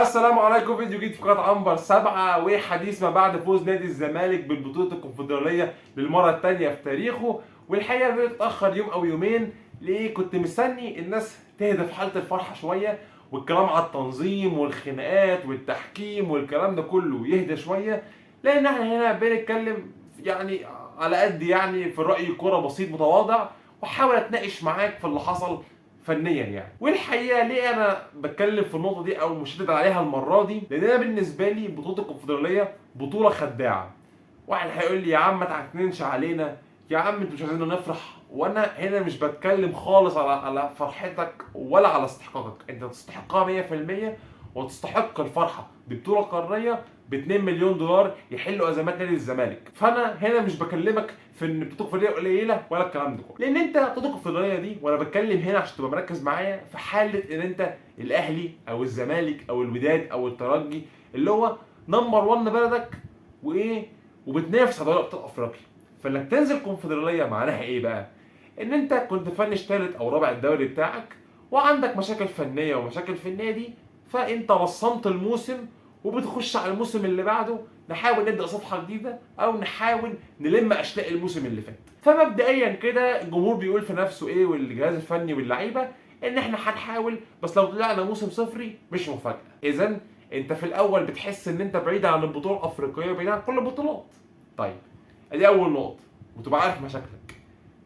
السلام عليكم، فيديو جديد في قناة عنبر 7 وحديث ما بعد فوز نادي الزمالك بالبطولة الكونفدرالية للمرة الثانية في تاريخه. والحقيقة الفيديو اتأخر يوم أو يومين. ليه؟ كنت مستني الناس تهدى في حالة الفرحة شوية، والكلام على التنظيم والخناقات والتحكيم والكلام ده كله يهدى شوية، لأن احنا هنا بنتكلم يعني على قد في الرأي كرة بسيط متواضع، وحاول اتناقش معاك في اللي حصل فنيا والحقيقه ليه انا بتكلم في النقطه دي او مشدد عليها المره دي؟ لان انا بالنسبه لي بطوله الكونفدراليه بطوله خداعه. واحد هيقول لي يا عم ما تعكننش علينا، يا عم انتوا مش عايزيننا نفرح. وانا هنا مش بتكلم خالص على فرحتك ولا على استحقاقك، انت تستحقها 100% وتستحق الفرحه. دي بطوله قاريه ب 2 مليون دولار يحلوا ازمات نادي الزمالك. فانا هنا مش بكلمك في ان بطوله الكونفدراليه قليله ولا الكلام ده كله، لان انت بطوله الكونفدراليه دي، وانا بتكلم هنا عشان تبقى مركز معايا، في حاله ان انت الاهلي او الزمالك او الوداد او الترجي اللي هو نمبر 1 بلدك وبتنافس على دوري ابطال افريقيا. فانك تنزل كونفدراليه معناها ايه بقى؟ ان انت كنت فنش ثالث او رابع الدوري بتاعك، وعندك مشاكل فنيه ومشاكل في النادي، فانت بصمت الموسم وبتخش على الموسم اللي بعده نحاول نبدا صفحه جديده او نحاول نلم اشلاء الموسم اللي فات. فمبدئيا كده الجمهور بيقول في نفسه ايه، والجهاز الفني واللعيبه، ان احنا هنحاول، بس لو طلعنا موسم صفري مش مفاجاه. اذا انت في الاول بتحس ان انت بعيد عن البطوله الافريقيه، بعيد عن كل البطولات. طيب، ادي اول نقطه وتبقى عارف مشاكلك.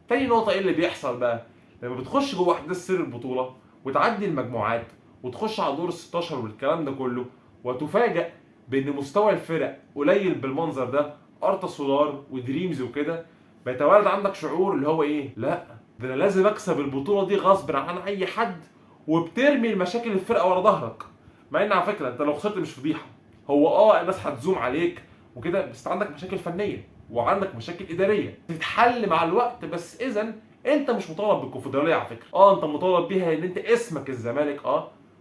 تاني نقطه، ايه اللي بيحصل بقى لما بتخش جوه احداث سر البطوله وتعدي المجموعات وتخش على دور ال 16 والكلام ده كله، وتفاجأ بان مستوى الفرق قليل بالمنظر ده، ارتا سولار ودريمز وكده، بيتولد عندك شعور اللي هو ايه، لا ده انا لازم اكسب البطوله دي غصب عن اي حد، وبترمي المشاكل الفرقه ورا ظهرك. مع ان على فكره انت لو خسرت مش فضيحه، هو الناس هتزوم عليك وكده، بس عندك مشاكل فنيه وعندك مشاكل اداريه تتحل مع الوقت. بس اذا انت مش مطالب بالكونفدراليه على فكره، انت مطالب بيها ان انت اسمك الزمالك،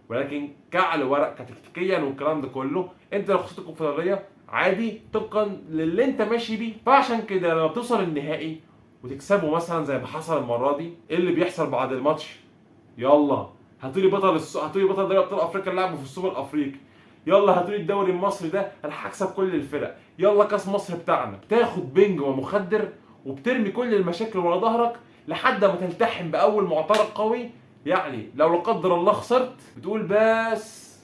ولكن كعلى ورق كتكتيكيا والكلام ده كله انت لو خسرت الكونفدراليه عادي طبقا للي انت ماشي بيه. فعشان كده لما بتوصل النهائي وتكسبه مثلا زي ما حصل المره دي، ايه اللي بيحصل بعد الماتش؟ يلا هاتولي هاتولي بطل دوري ابطال افريقيا اللي لعبه في السوبر الافريقي، يلا هاتولي الدوري المصري ده انا هكسب كل الفرق، يلا كاس مصر بتاعنا. بتاخد بنج ومخدر وبترمي كل المشاكل ورا ظهرك لحد ما تلتحم باول معترض قوي. لو لا قدر الله خسرت بتقول بس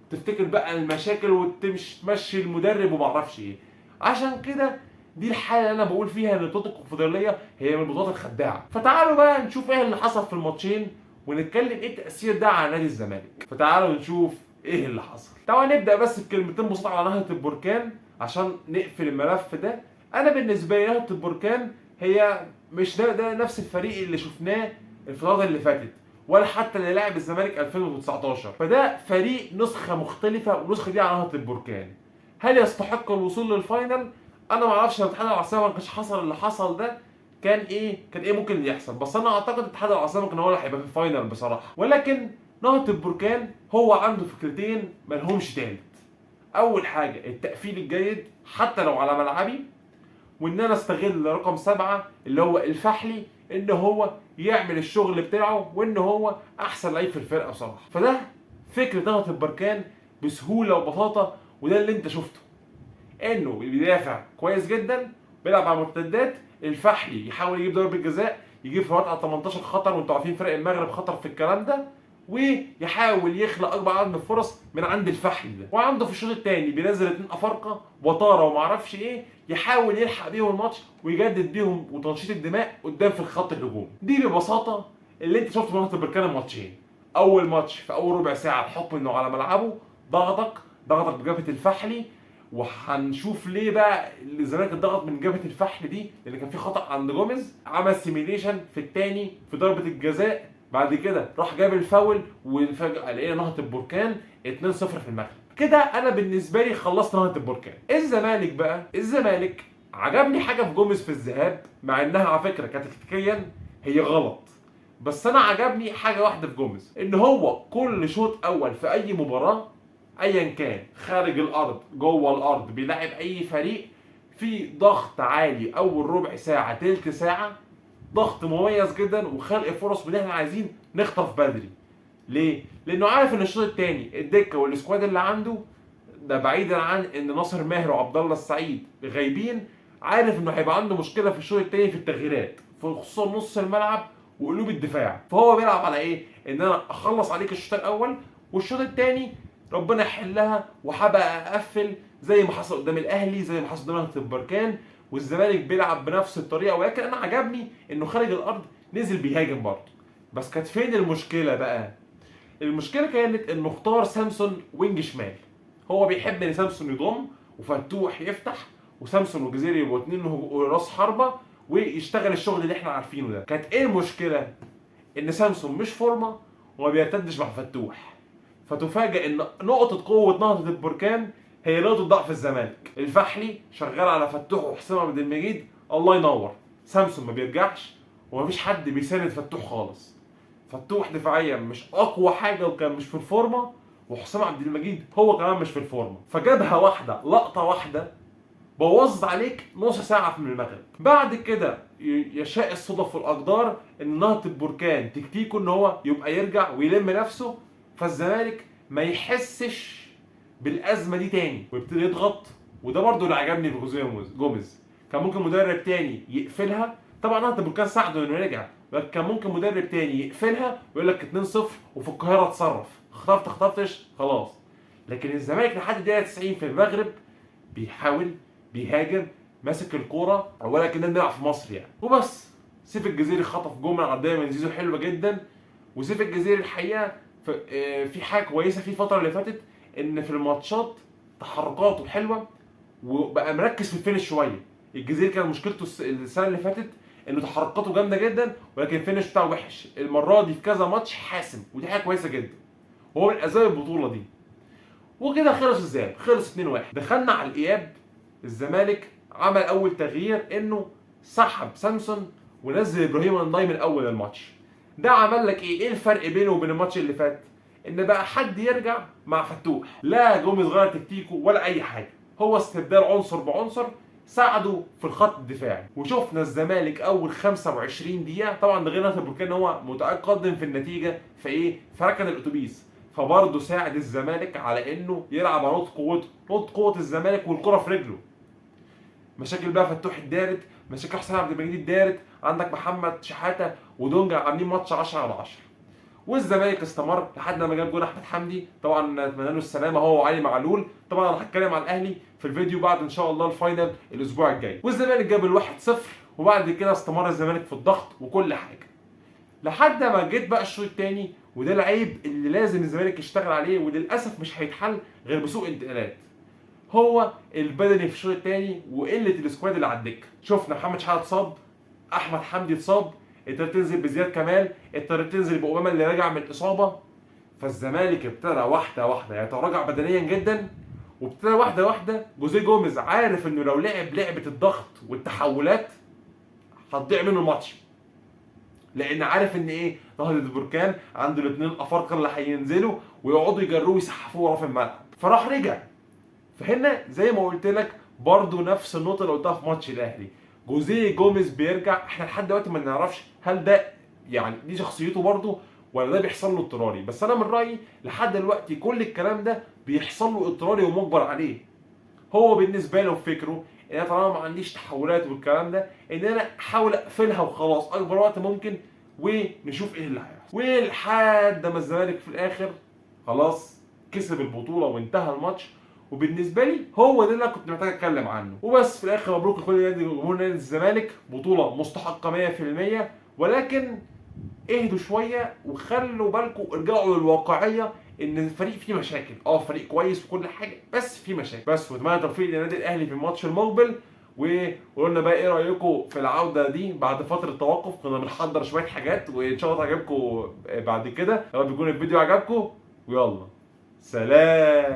تفتكر بقى المشاكل وتمشي المدرب ومعرفش ايه. عشان كده دي الحاله اللي انا بقول فيها ان بطوله الكونفدراليه هي من البطولات الخداعه. فتعالوا بقى نشوف ايه اللي حصل في الماتشين ونتكلم ايه التاثير ده على نادي الزمالك. فتعالوا نشوف ايه اللي حصل. طبعا نبدا بس بكلمتين بسيطه على نهضه البركان عشان نقفل الملف ده. انا بالنسبه لي نهضه البركان هي مش ده نفس الفريق اللي شفناه الفترات اللي فاتت، ولا حتى اللي لعب الزمالك 2019. فده فريق نسخه مختلفه، والنسخه دي على نهضه البركان. هل يستحق الوصول للفاينل؟ انا ما اعرفش لو اتحاد العاصمه ما كانش حصل اللي حصل ده كان ايه ممكن اللي يحصل، بس انا اعتقد اتحاد العاصمه كان هو اللي هيبقى في الفاينل بصراحه. ولكن نهضه البركان هو عنده فكرتين ملهمش تالت. اول حاجه التقفيل الجيد حتى لو على ملعبي، وان انا استغل رقم 7 اللي هو الفحلي ان هو يعمل الشغل بتاعه، وان هو احسن لعيب في الفرقه بصراحه. فده فكره نهضه البركان بسهوله وبساطه، وده اللي انت شفته، انه بيدافع كويس جدا، بيلعب على مرتدات. الفحلي يحاول يجيب ضربه جزاء، يجيب في على 18 خطر، وانتوا عارفين فرق المغرب خطر في الكلام ده، ويحاول يخلق اكبر عدد من الفرص من عند الفحلي ده. وعنده في الشوط الثاني بينزل 2 افارقه وطاره ومعرفش ايه، يحاول يلحق بيهم الماتش ويجدد بيهم وتنشيط الدماء قدام في الخط الهجومي. دي ببساطه اللي انت شفته من نهضه البركان الماتشين. اول ماتش في اول ربع ساعه بحكم انه على ملعبه ضغطك بجبهه الفحلي، وهنشوف ليه بقى الزمالك اتضغط من جبهه الفحل دي، لان كان في خطا عند جوميز، عمل سيميليشن في الثاني في ضربه الجزاء، بعد كده راح جاب الفاول، وفجاه لقينا نهضه البركان 2-0 في المغرب. كده انا بالنسبه لي خلصت نهضه البركان. الزمالك عجبني حاجه في جوميز في الذهاب، مع انها على فكره تكتيكيا هي غلط، بس انا عجبني حاجه واحده في جوميز، ان هو كل شوط اول في اي مباراه ايا كان خارج الارض جوه الارض بيلاعب اي فريق، في ضغط عالي اول ربع ساعه تلت ساعه، ضغط مميز جدا وخلق فرص، وان احنا عايزين نخطف بدري. ليه؟ لانه عارف ان الشوط الثاني الدكه والسكواد اللي عنده ده، بعيدا عن ان ناصر ماهر وعبد الله السعيد غايبين، عارف انه هيبقى عنده مشكله في الشوط الثاني في التغييرات، خصوصا نص الملعب وقلوب الدفاع. فهو بيلعب على ايه؟ ان انا اخلص عليك الشوط الاول، والشوط الثاني ربنا يحلها وهبقى اقفل زي ما حصل قدام الاهلي، زي ما حصل قدام نهضه البركان. والزمالك بيلعب بنفس الطريقه، ولكن انا عجبني انه خارج الارض نزل بيهاجم برضه. بس كانت فين المشكله بقى؟ المشكله كانت انه اختار سامسون وينج شمال. هو بيحب ان سامسون يضم وفتوح يفتح، وسامسون وجزيري يبقوا اتنين راس حربه، ويشتغل الشغل اللي احنا عارفينه ده. كانت ايه المشكله؟ ان سامسون مش فورمه وما بيرتدش مع فتوح. فتفاجئ ان نقطه قوه نهضه البركان هي نقطه ضعف الزمالك. الفحلي شغال على فتوح وحسام عبد المجيد، الله ينور. سامسون ما بيرجعش ومفيش حد بيساند فتوح خالص. فتوح دفاعيا مش اقوى حاجه وكان مش في الفورمه، وحسام عبد المجيد هو كمان مش في الفورمه. فجابها واحده، لقطه واحده بوظت عليك نص ساعه من المغرب. بعد كده يشاء الصدف والاقدار ان نهضه البركان تكتيكه ان هو يبقى يرجع ويلم نفسه، فالزمالك ما يحسش بالازمه دي تاني ويبتدي يضغط. وده برضو اللي عجبني في جوزيه جوميز. كان ممكن مدرب تاني يقفلها، طبعا نهضه البركان ساعده انه يرجع، لكن كان ممكن مدرب تاني يقفلها ويقول لك 2-0 وفي القاهره اتصرف، خطفتش خلاص. لكن الزمالك لحد الدقيقه 90 في المغرب بيحاول، بيهاجم، ماسك الكوره، ولكننا بنلعب في مصر يعني وبس. سيف الجزيري خطف جمله عرضيه من زيزو حلوه جدا. وسيف الجزيري الحقيقه في حاجه كويسه في الفتره اللي فاتت، ان في الماتشات تحركاته حلوه وبقى مركز في الفينش شويه. الجزيري كان مشكلته السنه اللي فاتت انه تحركاته جامده جدا ولكن الفينش بتاعه وحش. المره دي في كذا ماتش حاسم، ودي حاجه كويسه جدا، وهو من اسباب البطوله دي. وكده خلص الذهاب، خلص 2-1. دخلنا على الاياب. الزمالك عمل اول تغيير انه سحب سامسون ونزل ابراهيم الناي من اول الماتش. ده عمل لك ايه الفرق بينه وبين الماتش اللي فات؟ ان بقى حد يرجع مع فتوح. لا جوميز غير تكتيكه ولا اي حاجه، هو استبدال عنصر بعنصر ساعده في الخط الدفاعي. وشفنا الزمالك اول 25 دقيقه، طبعا ده غير نهضه البركان هو متقدم في النتيجه فايه، فركن الاتوبيس، فبرضه ساعد الزمالك على انه يلعب على نقطه قوته، نقطه قوه الزمالك والكره في رجله. مشاكل بقى فتوح اتدارت، مشاكل حسام عبد المجيد اتدارت، عندك محمد شحاته ودونجا عاملين ماتش 10/10. والزمالك استمر لحد ما جاب جول احمد حمدي، طبعا نتمنى له السلامه هو وعلي معلول. طبعا انا هتكلم على الاهلي في الفيديو بعد ان شاء الله الفاينل الاسبوع الجاي. والزمالك جاب ال1-0، وبعد كده استمر الزمالك في الضغط وكل حاجه لحد ما جيت بقى الشوط الثاني. وده العيب اللي لازم الزمالك يشتغل عليه، وللاسف مش هيتحل غير بسوء انتقالات. هو البدني في الشوط الثاني وقله السكواد اللي على الدكه. شفنا محمد شحاته اتصاب، احمد حمدي اتصاب، اضطريت تنزل بزياد كمال، اضطريت تنزل باوباما اللي راجع من الاصابه. فالزمالك ابتدى واحده واحده يتراجع بدنيا جدا، وابتدى واحده واحده جوزيه جوميز عارف انه لو لعب لعبه الضغط والتحولات هتضيع منه الماتش، لان عارف ان ايه، نهضه البركان عنده الاثنين الافارقه اللي هينزلوا ويقعدوا يجروه ويسحفوه ورا في الملعب. فراح رجع. فهنا زي ما قلت لك برضو نفس النقطه اللي قلتها في ماتش الاهلي، جوزيه جوميز بيرجع. احنا لحد دلوقتي ما نعرفش هل ده يعني دي شخصيته برضو ولا ده بيحصل له اضطراري، بس انا من رايي لحد دلوقتي كل الكلام ده بيحصل له اضطراري ومجبر عليه. هو بالنسبه له فكره ان انا طالما ما عنديش تحولات والكلام ده، ان انا احاول اقفلها وخلاص اكبر وقت ممكن ونشوف ايه اللي هيحصل. ولحد ما الزمالك في الاخر خلاص كسب البطوله وانتهى الماتش. وبالنسبه لي هو ده اللي انا كنت محتاج اتكلم عنه. وبس في الاخر مبروك لكل نادي جمهور نادي الزمالك، بطوله مستحقه 100%. ولكن اهدوا شويه وخلوا بالكم، ارجعوا للواقعيه ان الفريق فيه مشاكل. فريق كويس وكل حاجه بس فيه مشاكل. بس واتمنى التوفيق للنادي الاهلي في الماتش المقبل. وقلنا بقى ايه رايكم في العوده دي بعد فتره توقف؟ كنا بنحضر شويه حاجات وان شاء الله تعجبكم بعد كده. يا رب يكون الفيديو عجبكم، ويلا سلام.